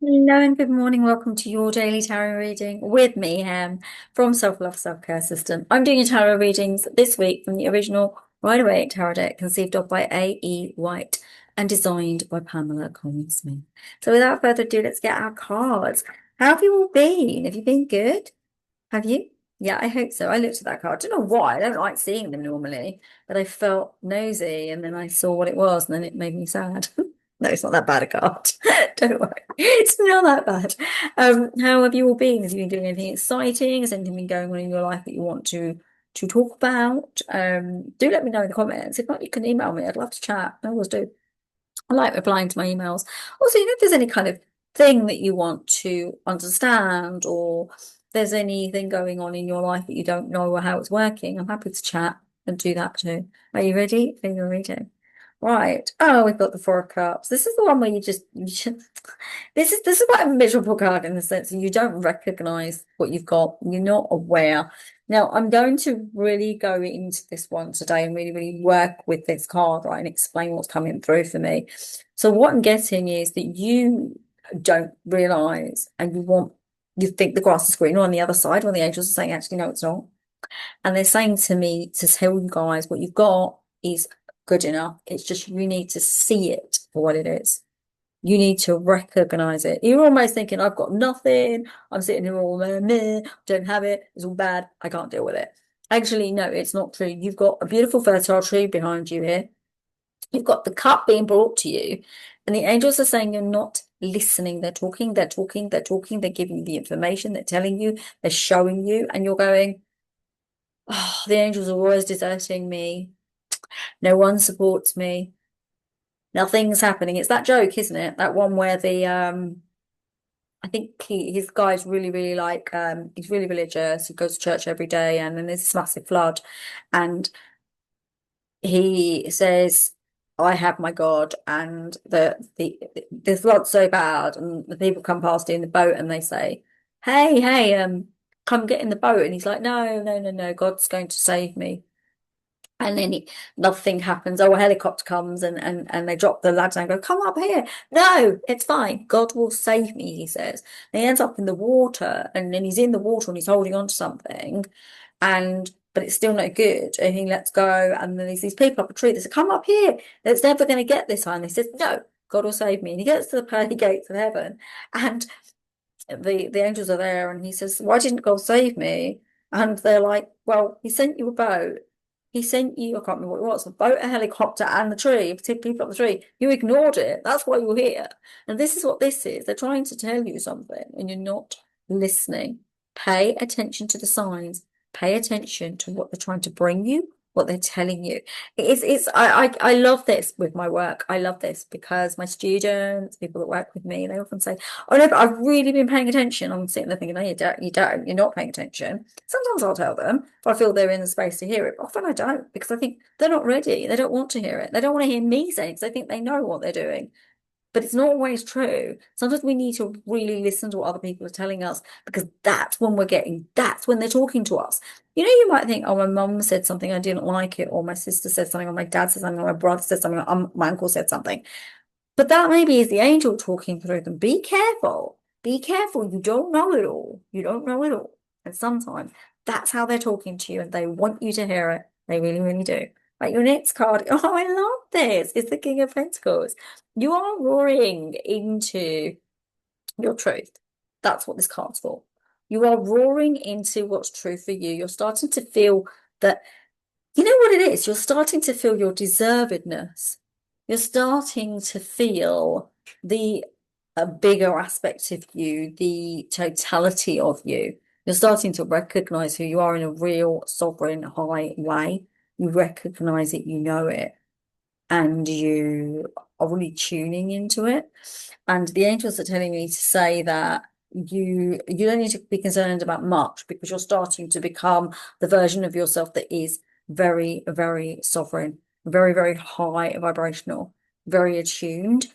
Hello and good morning. Welcome to your daily tarot reading with me, from Self Love Self Care System. I'm doing your tarot readings this week from the original Rider Waite Tarot Deck, conceived of by A.E. White and designed by Pamela Coleman Smith. So, without further ado, let's get our cards. How have you all been? Have you been good? Have you? Yeah, I hope so. I looked at that card. I don't know why. I don't like seeing them normally, but I felt nosy and then I saw what it was and then it made me sad. No, it's not that bad a card. Don't worry. It's not that bad. How have you all been? Have you been doing anything exciting? Has anything been going on in your life that you want to talk about? Do let me know in the comments. If not, you can email me. I'd love to chat. I always do. I like replying to my emails. Also, if there's any kind of thing that you want to understand or there's anything going on in your life that you don't know or how it's working, I'm happy to chat and do that too. Are you ready for your reading? Right. Oh, we've got the Four of Cups. This is the one where this is quite a miserable card in the sense that you don't recognize what you've got. You're not aware. Now, I'm going to really go into this one today and really, really work with this card, right, and explain what's coming through for me. So what I'm getting is that you don't realize and you think the grass is greener on the other side when the angels are saying, actually, no, it's not. And they're saying to me to tell you guys what you've got is good enough. It's just you need to see it for what it is. You need to recognize it. You're almost thinking, I've got nothing. I'm sitting here all meh, don't have it. It's all bad. I can't deal with it. Actually, no, it's not true. You've got a beautiful fertile tree behind you here. You've got the cup being brought to you, and the angels are saying you're not listening. They're talking, they're talking, they're talking, they're giving you the information, they're telling you, they're showing you, and you're going, oh, the angels are always deserting me. No one supports me. Nothing's happening. It's that joke, isn't it? That one where the I think his guy's really, really like he's really religious. He goes to church every day, and then there's this massive flood, and he says, "I have my God," and the flood's so bad, and the people come past in the boat, and they say, "Hey, hey, come get in the boat," and he's like, "No, no, no, no, God's going to save me." And then nothing happens. Oh, a helicopter comes and they drop the lads and go, come up here. No, it's fine. God will save me, he says. And he ends up in the water and then he's in the water and he's holding on to something but it's still no good. And he lets go and then there's these people up a tree that say, come up here. It's never going to get this high. And he says, no, God will save me. And he gets to the pearly gates of heaven and the angels are there and he says, why didn't God save me? And they're like, well, he sent you a boat. He sent you, I can't remember what it was, a boat, a helicopter, and the tree, to take people up the tree. You ignored it. That's why you're here. And this is what this is. They're trying to tell you something and you're not listening. Pay attention to the signs. Pay attention to what they're trying to bring you, what they're telling you. I love this with my work. I love this because my students, people that work with me, they often say, oh no, but I've really been paying attention. I'm sitting there thinking, no, you're not paying attention. Sometimes I'll tell them if I feel they're in the space to hear it, but often I don't because I think they're not ready. They don't want to hear it. They don't want to hear me say it because they think they know what they're doing. But it's not always true. Sometimes we need to really listen to what other people are telling us because that's when they're talking to us. You might think, oh, my mum said something, I didn't like it, or my sister said something, or my dad said something, or my brother said something, or my uncle said something. But that maybe is the angel talking through them. Be careful. Be careful. You don't know it all. You don't know it all. And sometimes that's how they're talking to you and they want you to hear it. They really, really do. Like your next card. Oh, I love this. It's the King of Pentacles. You are roaring into your truth. That's what this card's for. You are roaring into what's true for you. You're starting to feel that, you know what it is? You're starting to feel your deservedness. You're starting to feel the bigger aspect of you, the totality of you. You're starting to recognize who you are in a real sovereign high way. You recognize it, you know it, and you are really tuning into it. And the angels are telling me to say that you don't need to be concerned about much because you're starting to become the version of yourself that is very, very sovereign, very, very high vibrational, very attuned,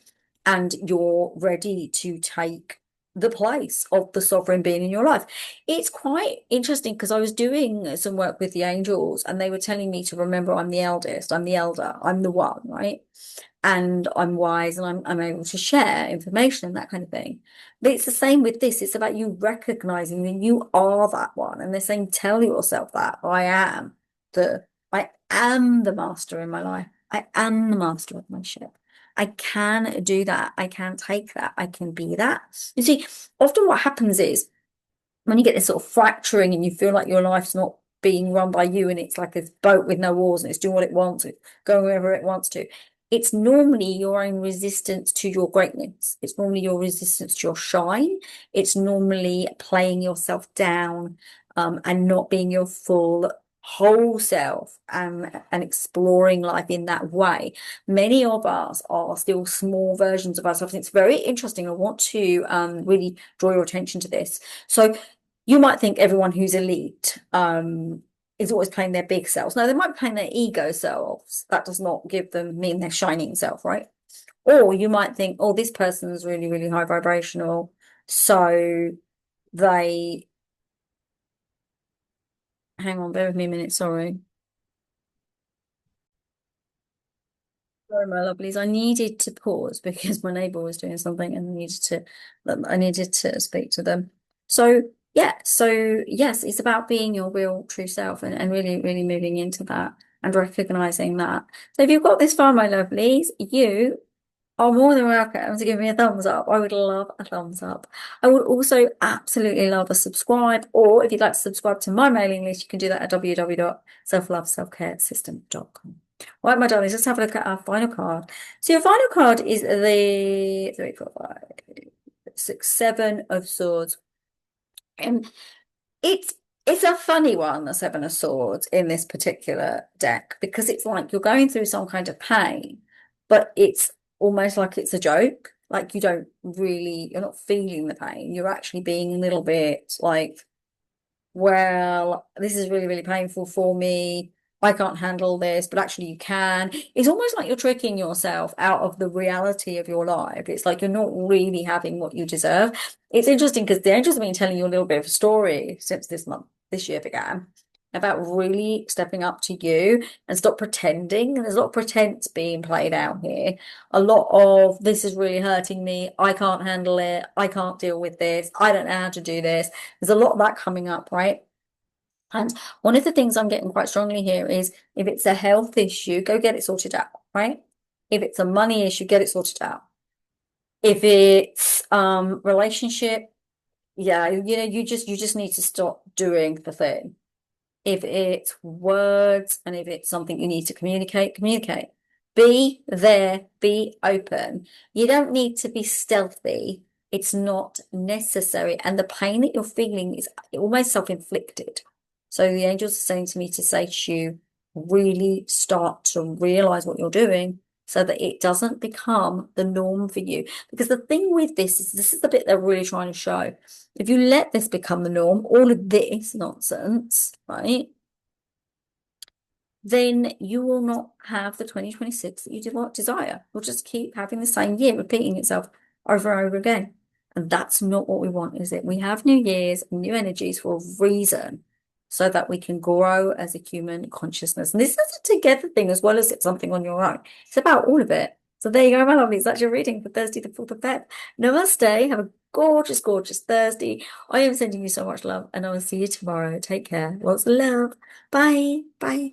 and you're ready to take the place of the sovereign being in your life. It's quite interesting because I was doing some work with the angels and they were telling me to remember I'm the eldest, I'm the elder, I'm the one, right? And I'm wise and I'm able to share information and that kind of thing. But it's the same with this. It's about you recognizing that you are that one. And they're saying, tell yourself that I am the master in my life. I am the master of my ship. I can do that. I can take that. I can be that. You see, often what happens is when you get this sort of fracturing and you feel like your life's not being run by you and it's like a boat with no oars and it's doing what it wants, it's going wherever it wants to. It's normally your own resistance to your greatness. It's normally your resistance to your shine. It's normally playing yourself down, and not being your full whole self, and exploring life in that way. Many of us are still small versions of ourselves. It's very interesting. I want to really draw your attention to this. So you might think everyone who's elite is always playing their big selves. No, they might be playing their ego selves. That does not give them mean their shining self, right? Or you might think, oh, this person's really, really high vibrational. So they, hang on, bear with me a minute, sorry. Sorry, my lovelies. I needed to pause because my neighbour was doing something and I needed to speak to them. So yeah, so yes, it's about being your real true self and really, really moving into that and recognizing that. So if you've got this far, my lovelies, you are more than welcome to give me a thumbs up. I would love a thumbs up. I would also absolutely love a subscribe, or if you'd like to subscribe to my mailing list, you can do that at www.selfloveselfcaresystem.com. Right, my darlings, let's have a look at our final card. So your final card is the 7 of Swords. And it's it's a funny one, the 7 of Swords in this particular deck, because it's like you're going through some kind of pain, but it's almost like it's a joke. Like you're not feeling the pain. You're actually being a little bit like, well, this is really, really painful for me. I can't handle this, but actually you can. It's almost like you're tricking yourself out of the reality of your life. It's like you're not really having what you deserve. It's interesting because the angels have been telling you a little bit of a story since this year began, about really stepping up to you and stop pretending. And there's a lot of pretense being played out here. A lot of this is really hurting me. I can't handle it. I can't deal with this. I don't know how to do this. There's a lot of that coming up, right? And one of the things I'm getting quite strongly here is if it's a health issue, go get it sorted out, right? If it's a money issue, get it sorted out. If it's relationship, yeah, you just need to stop doing the thing. If it's words and if it's something you need to communicate, communicate. Be there, be open. You don't need to be stealthy. It's not necessary. And the pain that you're feeling is almost self-inflicted. So the angels are saying to me to say to you, really start to realize what you're doing so that it doesn't become the norm for you. Because the thing with this is the bit they're really trying to show. If you let this become the norm, all of this nonsense, right? Then you will not have the 2026 that you desire. You'll just keep having the same year repeating itself over and over again. And that's not what we want, is it? We have new years and new energies for a reason so that we can grow as a human consciousness. And this is a together thing as well as it's something on your own. It's about all of it. So there you go, my lovelies. That's your reading for Thursday, the 4th of Feb. Namaste. Have a gorgeous, gorgeous Thursday. I am sending you so much love and I will see you tomorrow. Take care. Lots of love. Bye. Bye.